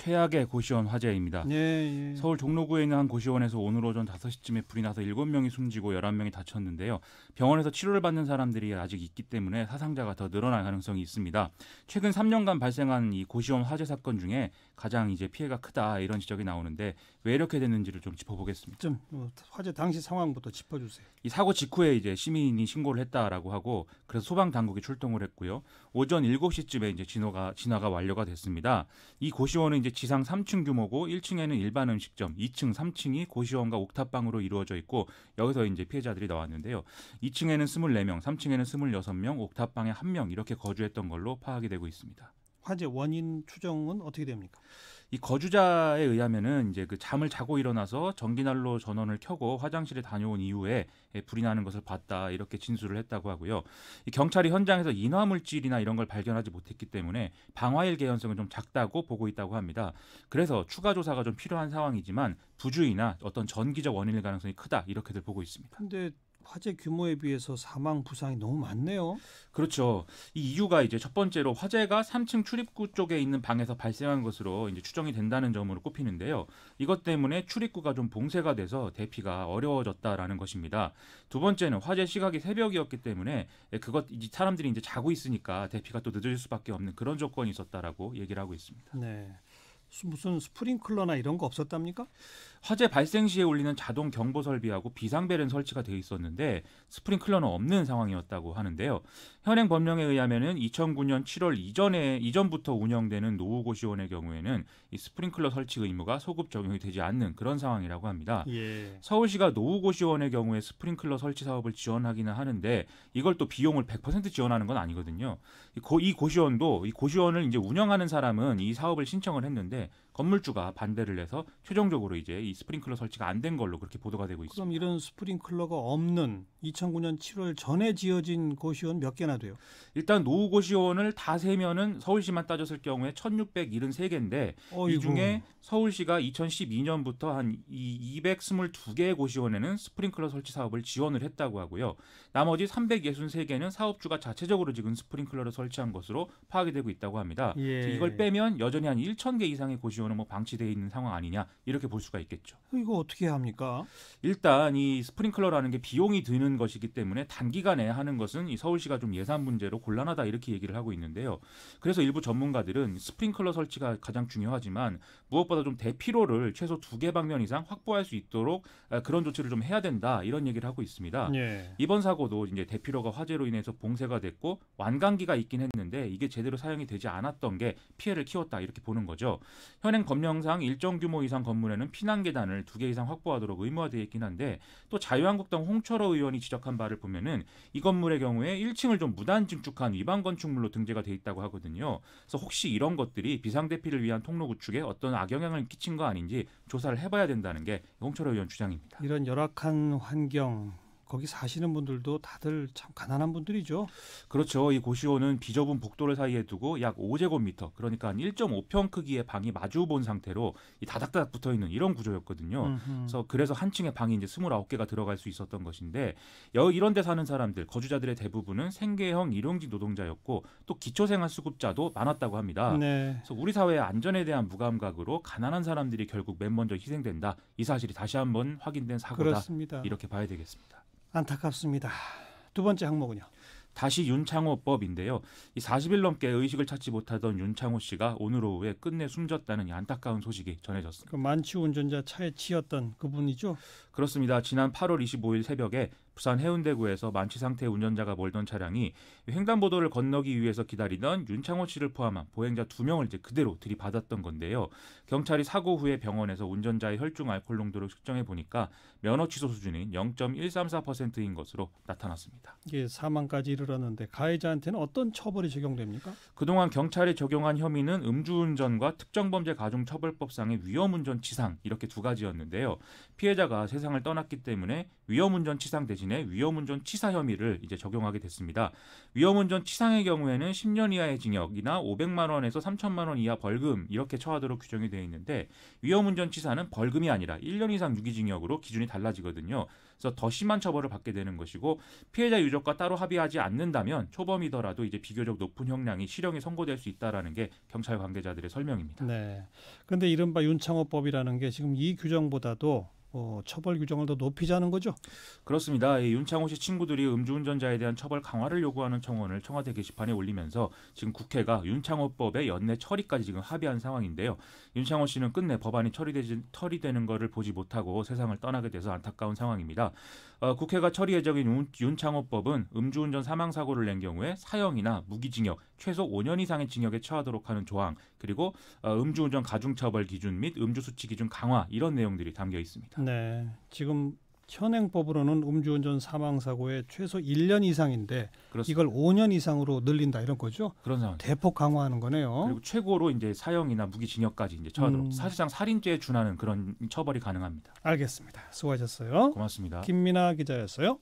최악의 고시원 화재입니다. 예. 서울 종로구에 있는 한 고시원에서 오늘 오전 5시쯤에 불이 나서 7명이 숨지고 11명이 다쳤는데요. 병원에서 치료를 받는 사람들이 아직 있기 때문에 사상자가 더 늘어날 가능성이 있습니다. 최근 3년간 발생한 이 고시원 화재 사건 중에 가장 이제 피해가 크다 이런 지적이 나오는데 왜 이렇게 됐는지를 좀 짚어보겠습니다. 좀 화재 당시 상황부터 짚어주세요. 이 사고 직후에 이제 시민이 신고를 했다라고 하고 그래서 소방 당국이 출동을 했고요. 오전 7시쯤에 이제 진화가 완료가 됐습니다. 이 고시원은 이제 지상 3층 규모고 1층에는 일반 음식점, 2층, 3층이 고시원과 옥탑방으로 이루어져 있고 여기서 이제 피해자들이 나왔는데요. 2층에는 24명, 3층에는 26명, 옥탑방에 1명 이렇게 거주했던 걸로 파악이 되고 있습니다. 화재 원인 추정은 어떻게 됩니까? 이 거주자에 의하면은 이제 그 잠을 자고 일어나서 전기난로 전원을 켜고 화장실에 다녀온 이후에 불이 나는 것을 봤다 이렇게 진술을 했다고 하고요. 이 경찰이 현장에서 인화물질이나 이런 걸 발견하지 못했기 때문에 방화일 개연성은 좀 작다고 보고 있다고 합니다. 그래서 추가 조사가 좀 필요한 상황이지만 부주의나 어떤 전기적 원인일 가능성이 크다 이렇게들 보고 있습니다. 근데 화재 규모에 비해서 사망 부상이 너무 많네요. 그렇죠. 이 이유가 이제 첫 번째로 화재가 3층 출입구 쪽에 있는 방에서 발생한 것으로 이제 추정이 된다는 점으로 꼽히는데요. 이것 때문에 출입구가 좀 봉쇄가 돼서 대피가 어려워졌다라는 것입니다. 두 번째는 화재 시각이 새벽이었기 때문에 이제 사람들이 이제 자고 있으니까 대피가 또 늦어질 수밖에 없는 그런 조건이 있었다라고 얘기를 하고 있습니다. 네. 무슨 스프링클러나 이런 거 없었답니까? 화재 발생 시에 울리는 자동 경보 설비하고 비상벨은 설치가 되어 있었는데 스프링클러는 없는 상황이었다고 하는데요. 현행 법령에 의하면은 2009년 7월 이전부터 운영되는 노후고시원의 경우에는 이 스프링클러 설치 의무가 소급 적용이 되지 않는 그런 상황이라고 합니다. 예. 서울시가 노후고시원의 경우에 스프링클러 설치 사업을 지원하기는 하는데 이걸 또 비용을 100% 지원하는 건 아니거든요. 이 고시원을 이제 운영하는 사람은 이 사업을 신청을 했는데 건물주가 반대를 해서 최종적으로 이제 이 스프링클러 설치가 안 된 걸로 그렇게 보도가 되고 있습니다. 그럼 이런 스프링클러가 없는 2009년 7월 전에 지어진 고시원 몇 개나 돼요? 일단 노후고시원을 다 세면은 서울시만 따졌을 경우에 1673개인데 이 중에 서울시가 2012년부터 한 222개의 고시원에는 스프링클러 설치 사업을 지원을 했다고 하고요. 나머지 363개는 사업주가 자체적으로 지금 스프링클러를 설치한 것으로 파악이 되고 있다고 합니다. 예. 이걸 빼면 여전히 한 1,000개 이상의 고시원은 방치되어 있는 상황 아니냐 이렇게 볼 수가 있겠죠. 이거 어떻게 합니까? 일단 이 스프링클러라는 게 비용이 드는 것이기 때문에 단기간에 하는 것은 이 서울시가 좀 예산 문제로 곤란하다 이렇게 얘기를 하고 있는데요. 그래서 일부 전문가들은 스프링클러 설치가 가장 중요하지만 무엇보다 좀 대피로를 최소 2개 방면 이상 확보할 수 있도록 그런 조치를 좀 해야 된다 이런 얘기를 하고 있습니다. 예. 이번 사고도 이제 대피로가 화재로 인해서 봉쇄가 됐고 완강기가 있긴 했는데 이게 제대로 사용이 되지 않았던 게 피해를 키웠다 이렇게 보는 거죠. 현행 법령상 일정 규모 이상 건물에는 피난 계단을 2개 이상 확보하도록 의무화되어 있긴 한데 또 자유한국당 홍철호 의원이 지적한 바를 보면은 이 건물의 경우에 1층을 좀 무단 증축한 위반 건축물로 등재가 돼 있다고 하거든요. 그래서 혹시 이런 것들이 비상대피를 위한 통로 구축에 어떤 악영향을 끼친 거 아닌지 조사를 해봐야 된다는 게 홍철호 의원 주장입니다. 이런 열악한 환경 거기 사시는 분들도 다들 참 가난한 분들이죠. 그렇죠. 이 고시원은 비좁은 복도를 사이에 두고 약 5제곱미터, 그러니까 한 1.5평 크기의 방이 마주 본 상태로 이 다닥다닥 붙어 있는 이런 구조였거든요. 그래서 한 층에 방이 이제 29개가 들어갈 수 있었던 것인데 이런 데 사는 사람들, 거주자들의 대부분은 생계형 일용직 노동자였고 또 기초생활수급자도 많았다고 합니다. 네. 그래서 우리 사회의 안전에 대한 무감각으로 가난한 사람들이 결국 맨 먼저 희생된다. 이 사실이 다시 한번 확인된 사고다. 그렇습니다. 이렇게 봐야 되겠습니다. 안타깝습니다. 두 번째 항목은요. 다시 윤창호법인데요. 이 40일 넘게 의식을 찾지 못하던 윤창호 씨가 오늘 오후에 끝내 숨졌다는 이 안타까운 소식이 전해졌습니다. 그 만취 운전자 차에 치였던 그분이죠? 그렇습니다. 지난 8월 25일 새벽에 부산 해운대구에서 만취 상태의 운전자가 몰던 차량이 횡단보도를 건너기 위해서 기다리던 윤창호 씨를 포함한 보행자 2명을 이제 그대로 들이받았던 건데요. 경찰이 사고 후에 병원에서 운전자의 혈중 알코올 농도를 측정해 보니까 면허 취소 수준인 0.134%인 것으로 나타났습니다. 이게 사망까지 이르렀는데 가해자한테는 어떤 처벌이 적용됩니까? 그동안 경찰이 적용한 혐의는 음주운전과 특정범죄 가중처벌법상의 위험운전 치상 이렇게 두 가지였는데요. 피해자가 세상을 떠났기 때문에 위험운전 치상 대신 대신에 위험운전 치사 혐의를 이제 적용하게 됐습니다. 위험운전 치상의 경우에는 10년 이하의 징역이나 500만 원에서 3천만 원 이하 벌금 이렇게 처하도록 규정이 되어 있는데 위험운전 치사는 벌금이 아니라 1년 이상 유기징역으로 기준이 달라지거든요. 그래서 더 심한 처벌을 받게 되는 것이고 피해자 유족과 따로 합의하지 않는다면 초범이더라도 이제 비교적 높은 형량이 실형이 선고될 수 있다라는 게 경찰 관계자들의 설명입니다. 네. 그런데 이른바 윤창호법이라는 게 지금 이 규정보다도 처벌 규정을 더 높이자는 거죠? 그렇습니다. 이 윤창호 씨 친구들이 음주운전자에 대한 처벌 강화를 요구하는 청원을 청와대 게시판에 올리면서 지금 국회가 윤창호법의 연내 처리까지 지금 합의한 상황인데요. 윤창호 씨는 끝내 법안이 처리되는 것을 보지 못하고 세상을 떠나게 돼서 안타까운 상황입니다. 국회가 처리 예정인 윤창호법은 음주운전 사망사고를 낸 경우에 사형이나 무기징역, 최소 5년 이상의 징역에 처하도록 하는 조항, 그리고 음주운전 가중처벌 기준 및 음주수치 기준 강화 이런 내용들이 담겨 있습니다. 네. 지금 현행법으로는 음주운전 사망사고의 최소 1년 이상인데 그렇습니다. 이걸 5년 이상으로 늘린다 이런 거죠? 그런 상황. 대폭 강화하는 거네요. 그리고 최고로 이제 사형이나 무기징역까지 이제 처하도록 사실상 살인죄에 준하는 그런 처벌이 가능합니다. 알겠습니다. 수고하셨어요. 고맙습니다. 김민아 기자였어요.